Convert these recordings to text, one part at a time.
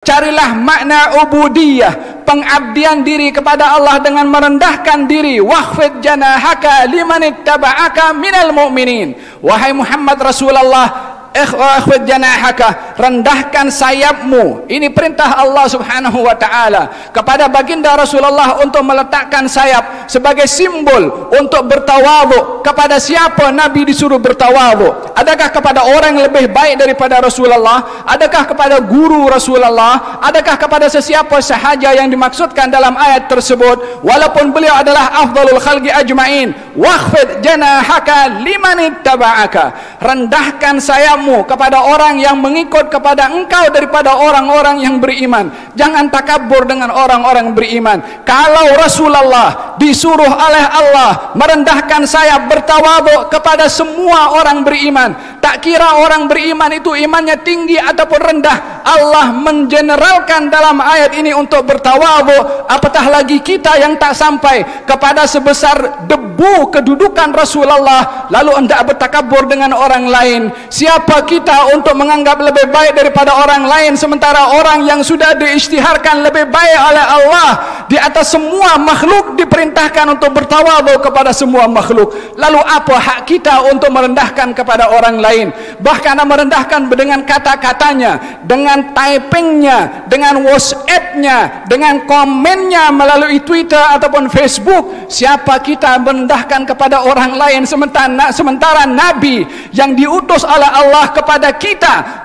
Carilah makna ubudiyah, pengabdian diri kepada Allah dengan merendahkan diri. Wakhfid janahaka limanittaba'aka minal mu'minin. Wahai Muhammad Rasulullah, ikhfid janahaka, rendahkan sayapmu. Ini perintah Allah Subhanahu wa taala kepada baginda Rasulullah untuk meletakkan sayap sebagai simbol untuk bertawadhu. Kepada siapa Nabi disuruh bertawadhu? Adakah kepada orang yang lebih baik daripada Rasulullah? Adakah kepada guru Rasulullah? Adakah kepada sesiapa sahaja yang dimaksudkan dalam ayat tersebut? Walaupun beliau adalah afdalul khalqi ajma'in. Wakhfid janahaka limanittaba'aka, rendahkan sayap kepada orang yang mengikut kepada engkau daripada orang-orang yang beriman. Jangan takabur dengan orang-orang beriman. Kalau Rasulullah disuruh oleh Allah merendahkan sayap, bertawadhu kepada semua orang beriman, tak kira orang beriman itu imannya tinggi ataupun rendah, Allah mengeneralkan dalam ayat ini untuk bertawadhu. Apatah lagi kita yang tak sampai kepada sebesar debu kedudukan Rasulullah lalu hendak bertakabur dengan orang lain. Siapa kita untuk menganggap lebih baik daripada orang lain, sementara orang yang sudah diisytiharkan lebih baik oleh Allah di atas semua makhluk diperintahkan untuk bertawadhu kepada semua makhluk. Lalu apa hak kita untuk merendahkan kepada orang lain? Bahkan merendahkan dengan kata-katanya, dengan typingnya, dengan WhatsApp-nya, dengan komennya melalui Twitter ataupun Facebook. Siapa kita merendahkan kepada orang lain, sementara Nabi yang diutus oleh Allah kepada kita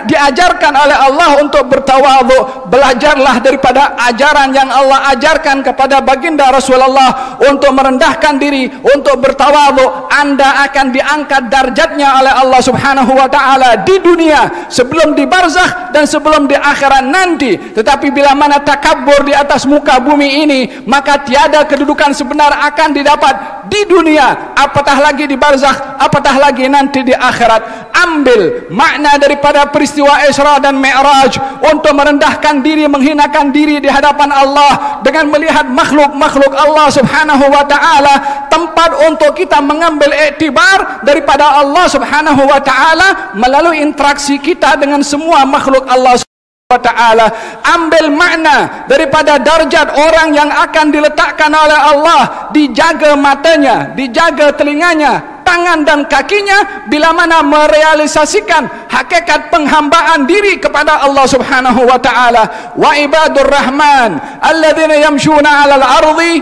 diajarkan oleh Allah untuk bertawadhu. Belajarlah daripada ajaran yang Allah ajarkan kepada baginda Rasulullah untuk merendahkan diri, untuk bertawadhu. Anda akan diangkat darjatnya oleh Allah Subhanahu wa taala di dunia, sebelum di barzakh dan sebelum di akhirat nanti. Tetapi bila mana takabur di atas muka bumi ini, maka tiada kedudukan sebenar akan didapat di dunia, apatah lagi di barzakh, apatah lagi nanti di akhirat. Ambil makna daripada peristiwa Isra dan Mi'raj untuk merendahkan diri, menghinakan diri di hadapan Allah dengan melihat makhluk-makhluk Allah Subhanahu wa taala. Tempat untuk kita mengambil iktibar daripada Allah Subhanahu wa taala melalui interaksi kita dengan semua makhluk Allah Subhanahu wa taala. Ambil makna daripada darjat orang yang akan diletakkan oleh Allah, dijaga matanya, dijaga telinganya, tangan dan kakinya bila mana merealisasikan hakikat penghambaan diri kepada Allah Subhanahu wa taala. Wa ibadur rahman alladzina yamshuna 'alal ardi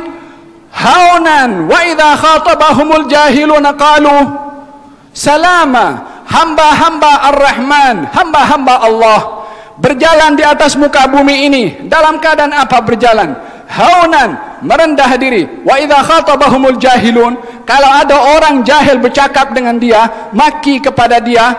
haunan wa idza khatabahumul jahiluna qalu salama. Hamba-hamba Ar-Rahman, hamba-hamba Allah berjalan di atas muka bumi ini dalam keadaan apa berjalan? Haunan, merendah diri. Wa idza khatabahumul jahilun, kalau ada orang jahil bercakap dengan dia, maki kepada dia,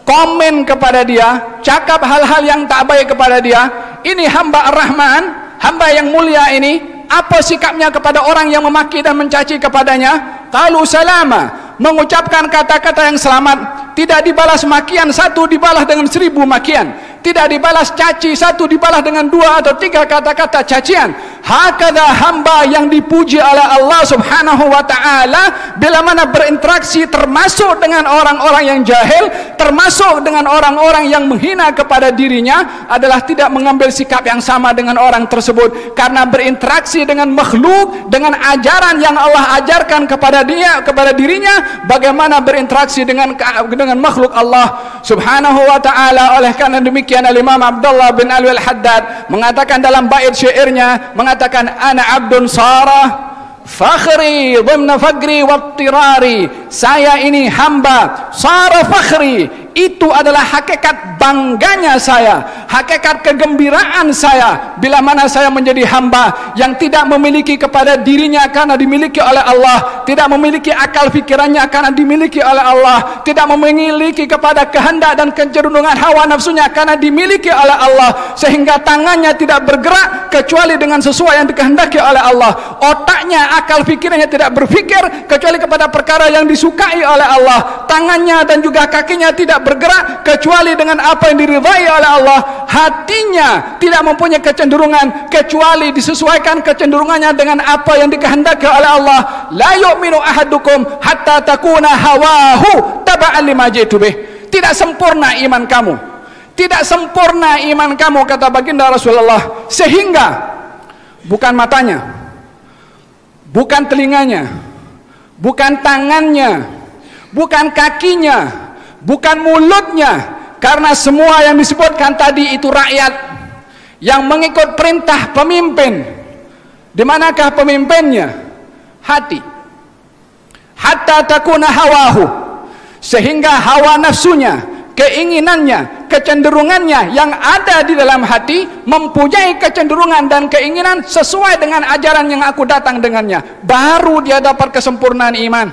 komen kepada dia, cakap hal-hal yang tak baik kepada dia, ini hamba Ar-Rahman, hamba yang mulia ini, apa sikapnya kepada orang yang memaki dan mencaci kepadanya? Qalu salama, mengucapkan kata-kata yang selamat. Tidak dibalas makian satu, dibalas dengan 1000 makian. Tidak dibalas caci satu, dibalas dengan 2 atau 3 kata-kata cacian. Hakadha hamba yang dipuji oleh Allah Subhanahu wa taala bila mana berinteraksi termasuk dengan orang-orang yang jahil, termasuk dengan orang-orang yang menghina kepada dirinya, adalah tidak mengambil sikap yang sama dengan orang tersebut. Karena berinteraksi dengan makhluk, dengan ajaran yang Allah ajarkan kepada dirinya, bagaimana berinteraksi dengan makhluk Allah Subhanahu wa taala. Oleh karena demikian Al-Imam Abdullah bin Alwi Al-Haddad mengatakan dalam bait syairnya, mengatakan ana abdun sarah fakhri dhimna faqri wattirari, saya ini hamba, sara fakhri, itu adalah hakikat bangganya saya, hakikat kegembiraan saya bila mana saya menjadi hamba yang tidak memiliki kepada dirinya karena dimiliki oleh Allah, tidak memiliki akal fikirannya karena dimiliki oleh Allah, tidak memiliki kepada kehendak dan kecenderungan hawa nafsunya karena dimiliki oleh Allah, sehingga tangannya tidak bergerak kecuali dengan sesuai yang dikehendaki oleh Allah, otaknya, akal fikirannya tidak berfikir kecuali kepada perkara yang disukai oleh Allah, tangannya dan juga kakinya tidak bergerak kecuali dengan apa yang diridhai oleh Allah, hatinya tidak mempunyai kecenderungan kecuali disesuaikan kecenderungannya dengan apa yang dikehendaki oleh Allah. La yu'minu ahadukum hatta takuna hawahu taba'an lima jitu bih. Tidak sempurna iman kamu, Tidak sempurna iman kamu, kata baginda Rasulullah, sehingga bukan matanya, bukan telinganya, bukan tangannya, bukan kakinya, bukan mulutnya, karena semua yang disebutkan tadi itu rakyat yang mengikut perintah pemimpin. Di manakah pemimpinnya? Hati. Hatta takuna hawahu, sehingga hawa nafsunya, keinginannya, kecenderungannya yang ada di dalam hati mempunyai kecenderungan dan keinginan sesuai dengan ajaran yang aku datang dengannya, baru dia dapat kesempurnaan iman.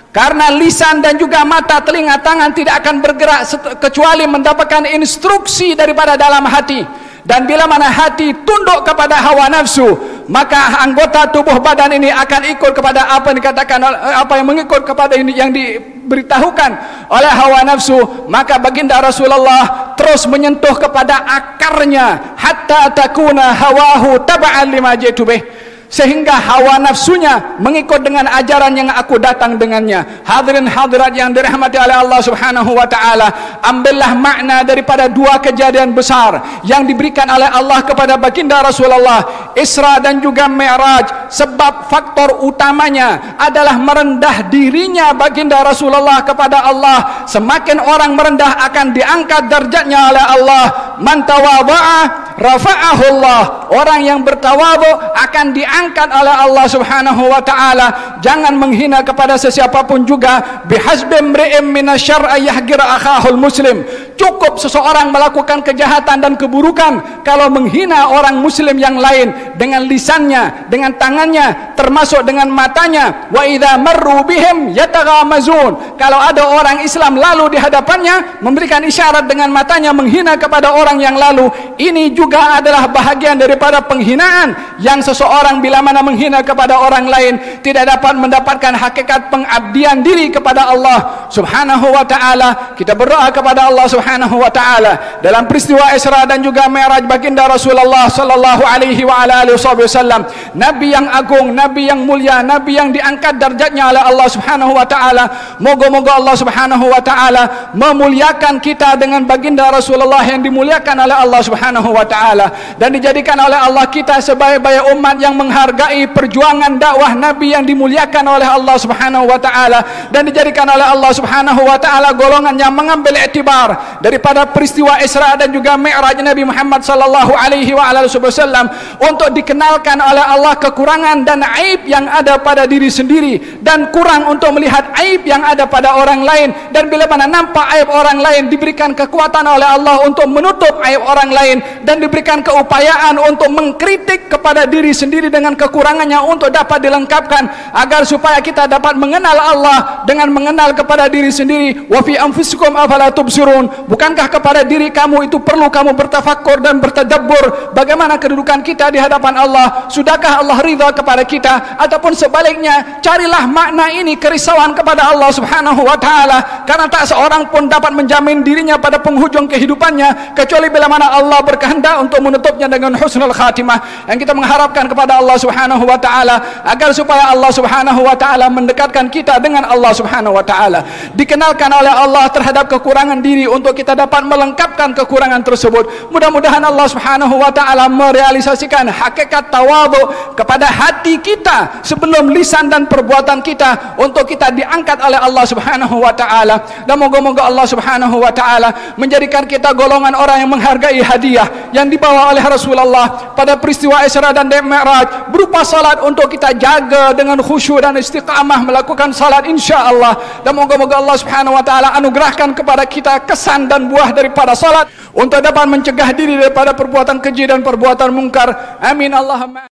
Karena lisan dan juga mata, telinga, tangan tidak akan bergerak kecuali mendapatkan instruksi daripada dalam hati. Dan bila mana hati tunduk kepada hawa nafsu, maka anggota tubuh badan ini akan ikut kepada apa yang dikatakan, apa yang mengikut kepada ini yang diberitahukan oleh hawa nafsu. Maka baginda Rasulullah terus menyentuh kepada akarnya, hatta takuna hawahu taba'an lima jitu bih, sehingga hawa nafsunya mengikut dengan ajaran yang aku datang dengannya. Hadirin hadirat yang dirahmati oleh Allah Subhanahu wa taala, ambillah makna daripada dua kejadian besar yang diberikan oleh Allah kepada baginda Rasulullah, Isra dan juga Mi'raj. Sebab faktor utamanya adalah merendah dirinya baginda Rasulullah kepada Allah. Semakin orang merendah akan diangkat derajatnya oleh Allah. Man tawadha'a rafa'ahu Allah. Orang yang bertawadhu akan diangkat oleh Allah Subhanahu wa taala. Jangan menghina kepada sesiapapun juga. Bihasbi imri'in minasyarr ayyahgira akhahul muslim. Cukup seseorang melakukan kejahatan dan keburukan kalau menghina orang muslim yang lain dengan lisannya, dengan tangannya, termasuk dengan matanya. Wa idza marru bihim yataghamazun. Kalau ada orang Islam lalu di hadapannya memberikan isyarat dengan matanya menghina kepada orang yang lalu, ini juga adalah bahagian daripada penghinaan yang seseorang bila mana menghina kepada orang lain tidak dapat mendapatkan hakikat pengabdian diri kepada Allah Subhanahu wa taala. Kita berdoa kepada Allah Subhanahu wa taala dalam peristiwa Isra dan juga Mi'raj baginda Rasulullah sallallahu alaihi wa ala alihi wasallam, nabi yang agung, nabi yang mulia, nabi yang diangkat derajatnya oleh Allah Subhanahu wa taala. Moga-moga Allah Subhanahu wa taala memuliakan kita dengan baginda Rasulullah yang dimuliakan oleh Allah Subhanahu wa taala, dan dijadikan oleh Allah kita sebaik-baik umat yang menghargai perjuangan dakwah nabi yang dimuliakan oleh Allah Subhanahu wa taala, dan dijadikan oleh Allah Subhanahu wa taala golongan yang mengambil iktibar daripada peristiwa Isra dan juga Mi'raj Nabi Muhammad sallallahu alaihi wa alihi wasallam untuk dikenalkan oleh Allah kekurangan dan aib yang ada pada diri sendiri, dan kurang untuk melihat aib yang ada pada orang lain. Dan bila mana nampak aib orang lain, diberikan kekuatan oleh Allah untuk menutup aib orang lain, dan diberikan keupayaan untuk mengkritik kepada diri sendiri dengan kekurangannya untuk dapat dilengkapkan, agar supaya kita dapat mengenal Allah dengan mengenal kepada diri sendiri. Wa fi anfusikum afala tubsirun. Bukankah kepada diri kamu itu perlu kamu bertafakkur dan bertadabbur bagaimana kedudukan kita di hadapan Allah? Sudahkah Allah ridha kepada kita? Ataupun sebaliknya, carilah makna ini kerisauan kepada Allah Subhanahu wa taala, karena tak seorang pun dapat menjamin dirinya pada penghujung kehidupannya kecuali bila mana Allah berkehendak untuk menutupnya dengan husnul khatimah. Yang kita mengharapkan kepada Allah Subhanahu wa taala agar supaya Allah Subhanahu wa taala mendekatkan kita dengan Allah Subhanahu wa taala, dikenalkan oleh Allah terhadap kekurangan diri untuk kita dapat melengkapkan kekurangan tersebut. Mudah-mudahan Allah Subhanahu wa taala merealisasikan hakikat tawadhu kepada hati kita sebelum lisan dan perbuatan kita untuk kita diangkat oleh Allah Subhanahu wa taala. Dan moga-moga Allah Subhanahu wa taala menjadikan kita golongan orang yang menghargai hadiah yang dibawa oleh Rasulullah pada peristiwa Isra dan Mi'raj, berupa salat untuk kita jaga dengan khusyuk dan istiqamah melakukan salat insya-Allah. Dan moga-moga Allah Subhanahu wa taala anugerahkan kepada kita kesan dan buah daripada salat untuk dapat mencegah diri daripada perbuatan keji dan perbuatan mungkar. Amin Allahumma.